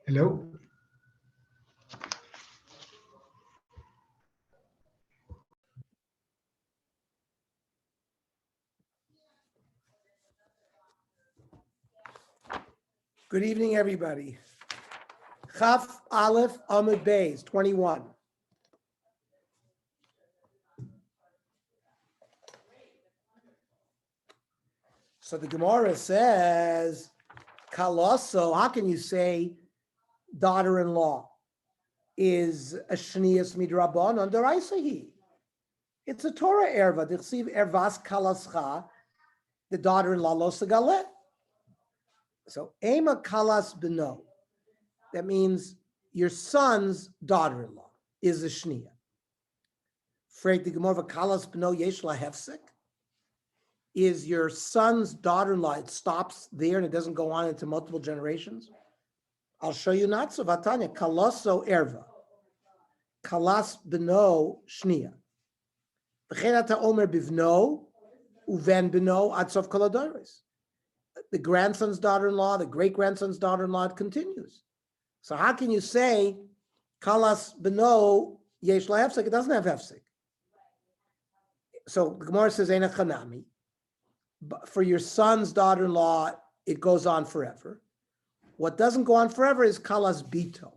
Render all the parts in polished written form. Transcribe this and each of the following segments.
Hello? Good evening, everybody. Chaf Aleph Amud Beis, 21. So the Gemara says, Kaloso, how can you say daughter-in-law is a Shnias Midrabon under Isaiah? It's a Torah erva. Dichsiv ervas kalascha, the daughter-in-law lo segale. So ema kalas beno. That means your son's daughter-in-law is a Shnia. Freit the Gemara kalas beno yesh la hefsek. Is your son's daughter-in-law, it stops there and it doesn't go on into multiple generations? I'll show you not so. Vatanya, kalaso erva. Kalas beno shnia. V'chenata omer bivno, uven beno atsof koladoris. The grandson's daughter-in-law, the great-grandson's daughter-in-law, it continues. So how can you say kalas beno yesh la hefsek? It doesn't have hefsek. So the Gemara says, Eina chanami. For your son's daughter-in-law, it goes on forever. What doesn't go on forever is kalas bito.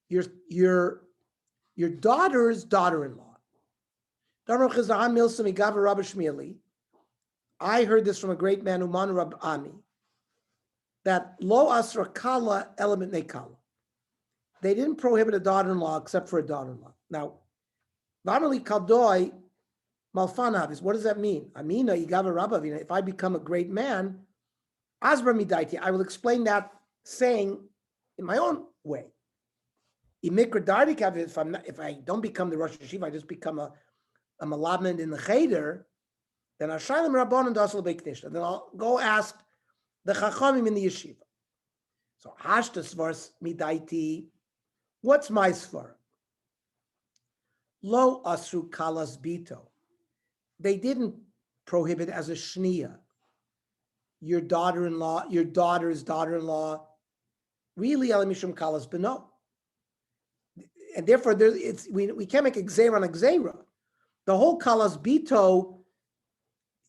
Your daughter's daughter-in-law. I heard this from a great man, Uman Rab Ami, that lo asra kala element nekala. They didn't prohibit a daughter-in-law except for a daughter-in-law. Now, Vamali Kaldoi Malfanavis, what does that mean? Amina, Igava Rabavina, if I become a great man, Asbra Midaiti, I will explain that saying in my own way. If I don't become the Rosh Hashiva, I just become a malabman in the Cheder, then Ashayim Rabban and Dasal Beiknishta. Then I'll go ask the Chachamim in the yeshiva. So Hashta Svars Midaiti, what's my svar? Lo Asru Kalas Bito. They didn't prohibit as a shnia. Your daughter-in-law, your daughter's daughter-in-law, really alamishum kalas beno. And therefore, we can't make a gzeira on a gzeira. The whole kalas bito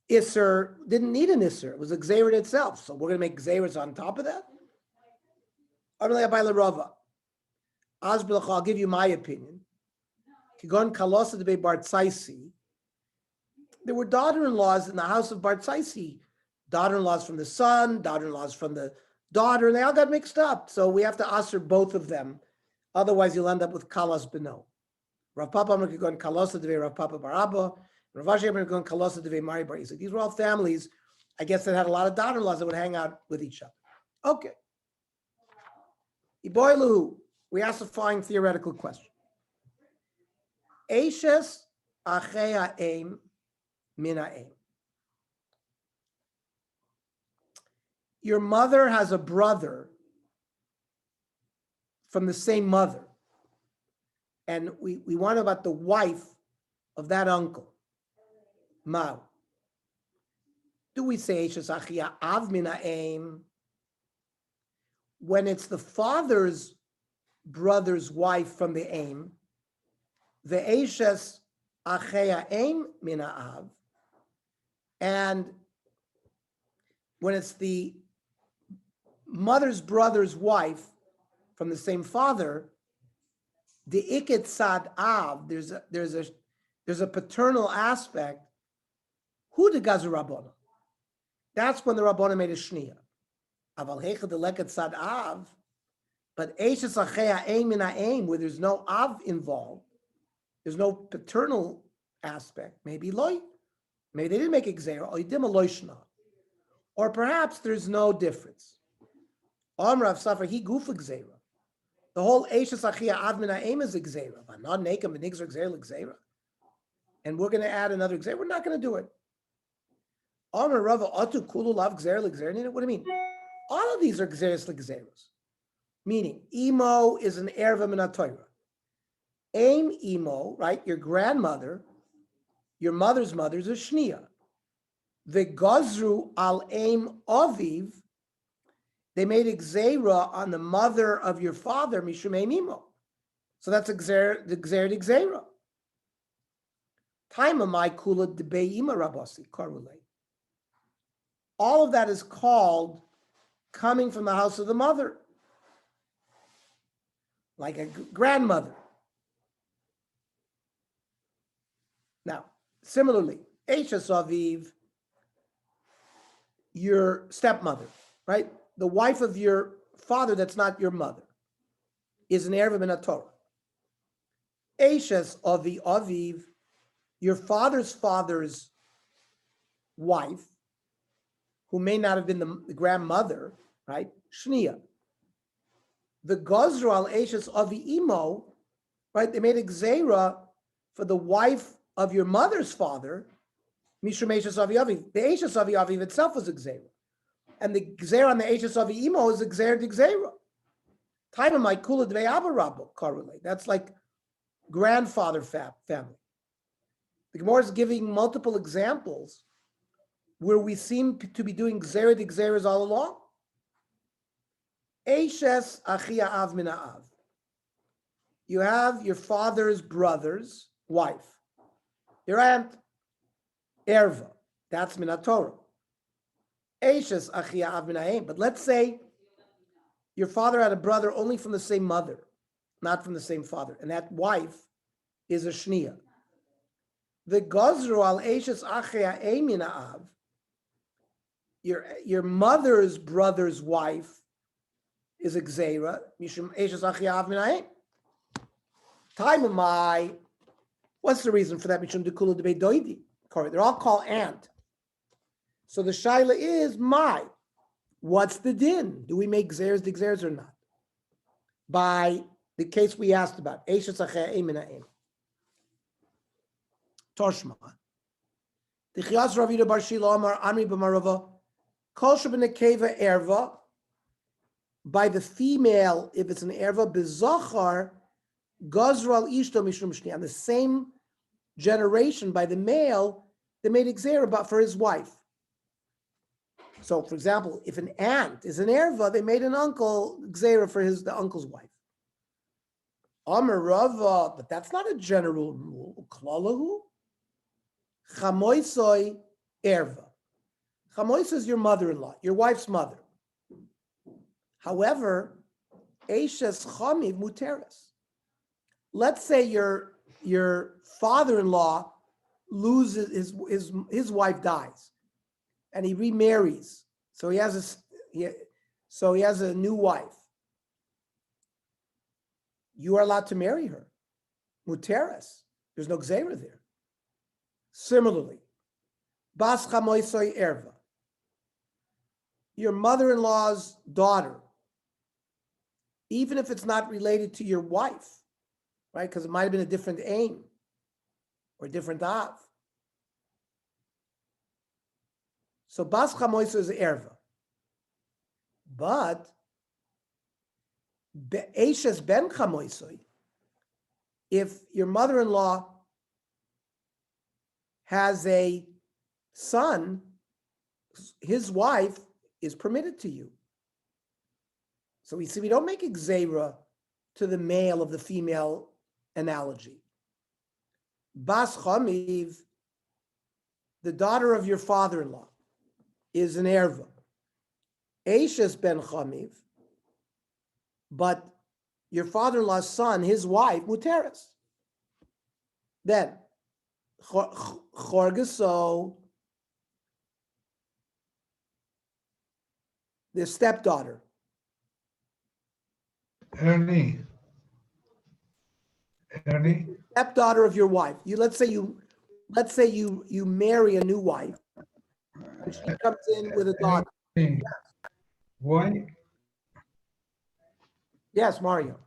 isser didn't need an isser. It was a gzeira in itself. So we're going to make gzeiras on top of that? I'll give you my opinion. Kigon kalosa de Bartsaisi. There were daughter-in-laws in the house of Bartsaisi. Daughter-in-laws from the son, daughter-in-laws from the daughter, and they all got mixed up. So we have to answer both of them. Otherwise, you'll end up with kalas beno. Rav Papa Amar could go in kalosa devei Rav Papa bar Abba. Rav Ashi Amar could go in kalosa devei Mari bar Isa. These were all families, I guess, that had a lot of daughter-in-laws that would hang out with each other. Okay. Iboilu, we asked a fine theoretical question. Eishes achei ha'em min ha'em. Your mother has a brother from the same mother. And we want about the wife of that uncle. Mao. Do we say Eishes achia av min ha'em? When it's the father's brother's wife from the aim, the Eishes achei ha'em min ha'av. And when it's the mother's brother's wife from the same father, the iket sad av, there's a paternal aspect. Who the gazu rabbona? That's when the rabbona made a shnia. Aval hecha the leket sad av, but eishes achei ha'em min ha'em, where there's no av involved, there's no paternal aspect. Maybe loy, maybe they didn't make exera, or yidim a loishna, or perhaps there's no difference. Amrav Safar, he goof exera. The whole eishes achia av min ha'em is exera. Not naked, but nigzer exera. And we're going to add another exera. We're not going to do it. Amar Rava Atu Kulu Lav Gzer L'Gzer. What do you mean? All of these are Gzeres L'Gzeros. Meaning, Imo is an Erva Min HaTorah. Aim Imo, right? Your grandmother, your mother's mother is a Shnia. The Gazru Al Aim Aviv, they made a Gzera on the mother of your father, Mishum Aim Imo. So that's a Gzer, the Gzer de Gzera. Time of my Kula Debei Ima Rabasi, Karule. All of that is called coming from the house of the mother, like a grandmother. Now, similarly, Eishes Aviv, your stepmother, right? The wife of your father that's not your mother is an Erva Min HaTorah. Eishes Aviv, your father's father's wife, who may not have been the grandmother, right? Shnia. The Gozra al Eishes Avi Imo, right? They made a Gzeira for the wife of your mother's father, Mishum Eishes Avi Aviv. The Eishes Avi Aviv itself was a Gzeira. And the Gzeira on the Eishes Avi Imo is a Gzeira de Gzeira. Time of my Kula Dvei Abba Rabbo, correlate. That's like grandfather family. The Gemara is giving multiple examples where we seem to be doing Gzeira de Gzeiras all along. Eishes Achia Av Min Ha'av. You have your father's brother's wife. Your aunt, Erva. That's Min HaTorah. Eishes Achia Av Min Ha'aim. But let's say your father had a brother only from the same mother, not from the same father. And that wife is a Shnia. The Gozru Al Eishes Achia Ein Min Ha'av. Your mother's brother's wife is a Gzeira, Mishum Eishes Achia Av Min Ha'aim. Time of my, what's the reason for that? Mishum Dekula Debei Doidi. They're all called aunt. So the Shaila is my. What's the din? Do we make Gzeres de Gzeres or not? By the case we asked about, Eishes Achia Ein Min Ha'aim. Toshma. Tichias Ravida Bar Shila Amar Amri B'Marava Kol Shebenekeva Erva. By the female, if it's an Erva, B'Zachar Gazral Ishto Mishum Shni. On the same generation, by the male, they made Gzeira for his wife. So, for example, if an aunt is an Erva, they made an uncle Gzeira for the uncle's wife. Amar Rava, but that's not a general rule. Klalahu. Chamoisoi Erva. Chamois is your mother-in-law, your wife's mother. However, Eishes Chamiv Muteres. Let's say your father-in-law loses his wife dies, and he remarries. So he has a new wife. You are allowed to marry her. Muteres. There's no Gzeira there. Similarly, Bas Chamoisoi Erva. Your mother-in-law's daughter, even if it's not related to your wife, right? Because it might have been a different aim or a different av. So Bas Chamoisoi is Erva. But Eishes Ben Chamoisoi, if your mother-in-law has a son, his wife is permitted to you. So we see we don't make a Gzeira to the male of the female analogy. Bas Chamiv, the daughter of your father-in-law, is an Erva. Eishes Ben Chamiv, but your father-in-law's son, his wife, Muteres. Then, Chorgeso, the stepdaughter. Ernie. Stepdaughter of your wife. Let's say you marry a new wife, and she comes in with a daughter. Ernie. Why? Yes, Mario.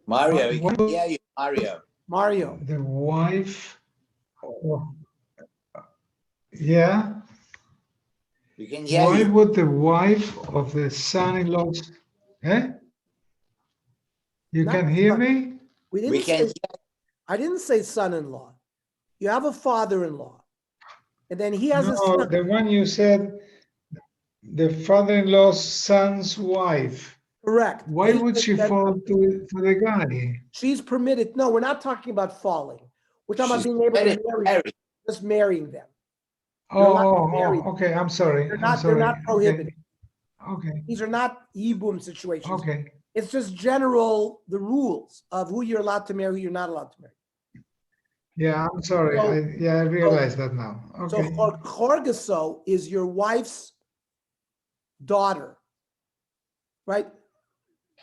Mario, we can hear you, Mario. Mario. The wife Oh, yeah. We can hear Why you. would the wife of the son-in-law's, eh? You Not can hear son. me? We We didn't can say, I didn't say son-in-law. You have a father-in-law, and then he has a No, son. the one you said, the father-in-law's son's wife. Correct. Why would she fall to the guy? She's permitted. No, we're not talking about falling. We're talking about she's being able to married. marry, just marrying them. Oh, You're allowed to marry oh, them. oh, okay, I'm sorry, I'm They're sorry. not prohibited. Okay, These are not yibum situations. okay. It's just general, the rules of who you're allowed to marry, who you're not allowed to marry. Yeah, I'm sorry. So, I realize that now. so Okay. Chorgaso is your wife's daughter, right?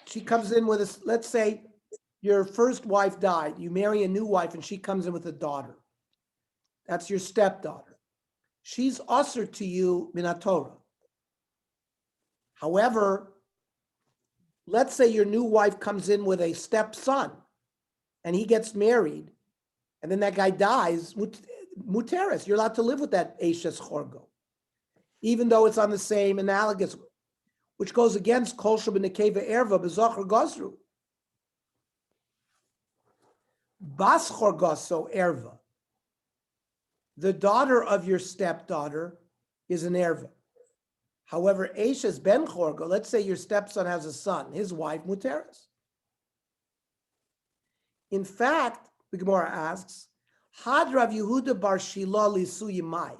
She comes in with us. Let's say your first wife died. You marry a new wife, and she comes in with a daughter. That's your stepdaughter. She's usher to you minatora. However, let's say your new wife comes in with a stepson, and he gets married, and then that guy dies. Muteris, you're allowed to live with that Eishes Chorgo, even though it's on the same analogous, which goes against Kol Shabbat Erva B'Zocher Gozru. Bas Chorgoso Erva, the daughter of your stepdaughter, is an Erva. However, Eishes Ben Chorgo, let's say your stepson has a son, his wife, Muteris. In fact, the Gemara asks, Had Rav Yehuda Bar Shila Lisu Yimai.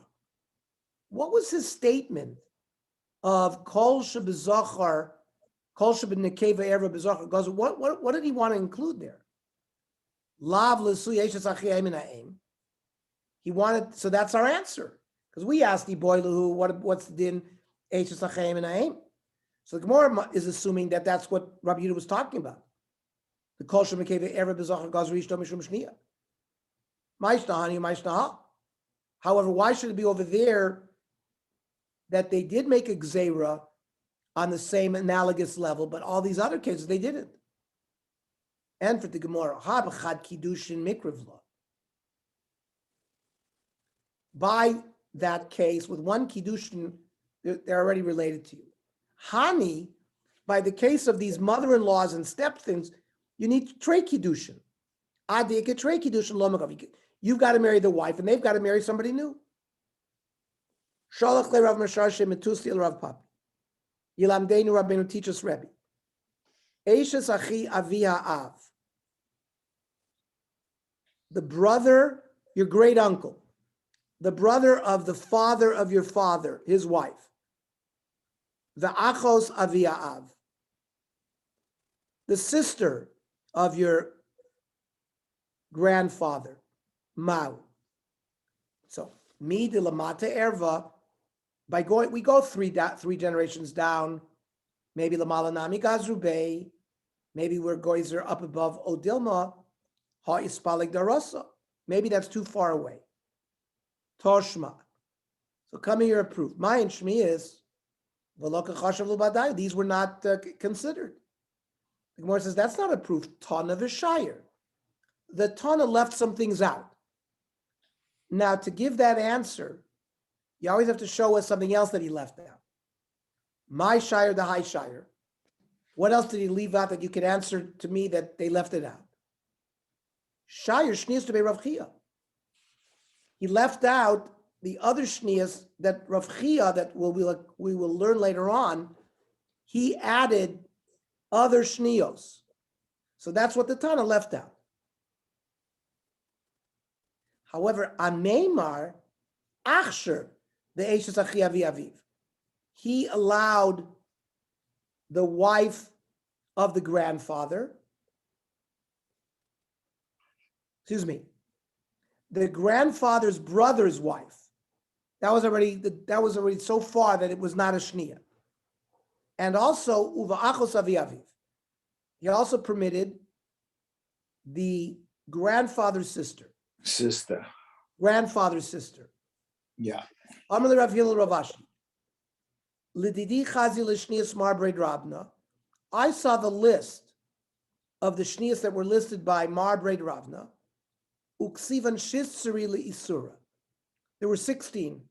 What was his statement of Kol Shebezachar, Kol Shebenekeva Erva Bezachar Gaza? What did he want to include there? Lav Lisu Yeshes Achiyim Minaim. He wanted, so that's our answer. Because we asked Iboilahu, what's the din Yeshes Achiyim Minaim? So the Gemara is assuming that that's what Rabbi Yehuda was talking about. The Kol Shebenekeva Erva Bezachar Gaza Rishto Mishum Shniya. Maishnahani, Maishnaha. However, why should it be over there that they did make a gzeira on the same analogous level, but all these other cases they didn't? And for the Gemara, Habachad Kiddushin Mikrivla. By that case, with one Kiddushin, they're already related to you. Hani, by the case of these mother-in-laws and step things, you need Trey Kiddushin. Adik Trey Kiddushin Lomagav. You've got to marry the wife, and they've got to marry somebody new. Shalach le Rav Mashar Metusi el Rav Papi. Yilamdeinu Rabbeinu, teach us Rebbe. Eishes achi avi ha'av. The brother, your great uncle, the brother of the father of your father, his wife. The achos avi ha'av. The sister of your grandfather, Mau. So, mi de lamata erva. By going, we go three generations down. Maybe lamala nami gazrubei. Maybe we're goizer up above Odilma. Ha ispalig darasa. Maybe that's too far away. Toshma. So come here, approved. My and Shmi is v'loka chashav l'badai. These were not considered. The Gemara says that's not a proof. Tana v'shayir. The Tana left some things out. Now, to give that answer, you always have to show us something else that he left out. My shire, the high shire. What else did he leave out that you could answer to me that they left it out? Shire shnias to be Rav Chia. He left out the other shnias that Rav Chia that we will learn later on. He added other shnios. So that's what the Tana left out. However, Ameimar, Achsher, the Eishes Achi Avi Aviv, he allowed the wife of the grandfather, the grandfather's brother's wife. That was already so far that it was not a shniya. And also Uva Achos Avi Aviv. He also permitted the grandfather's sister. Grandfather's sister. Yeah. Amar Rav Hillel Rav Ashi. Lididi Chazi l'Shniyas Marbreid Rabna. I saw the list of the Shniyas that were listed by Marbreid Ravna. Uksivan Shisri Isura. There were 16.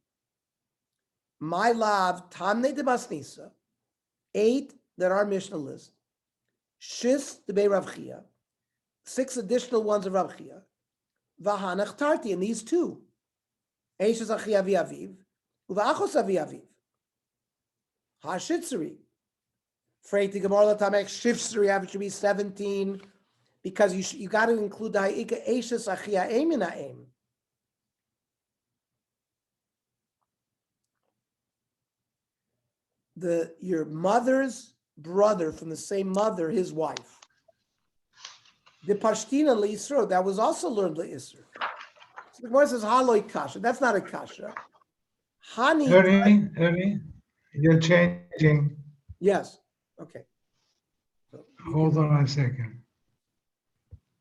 My love, Tamne de Basnisa, 8 that are Mishnah list. Shis de Be Rav Chia, 6 additional ones of Rav Chia. Vahanach Tarti, and these 2. Eishes Achia Viaviv, Uvachos Aviaviv. Hashitzri. Freiti Gemara Tamek Shifsri, have to be 17, because you got to include the Ha'ika Eishes Achia Eimina Eim. Your mother's brother from the same mother, his wife. The Pashtina L'Isra, that was also learned L'Isra. So the Gemara says Haloi Kasha. That's not a Kasha. Hani. Ernie, you're changing. Yes. Okay. So Hold on a second.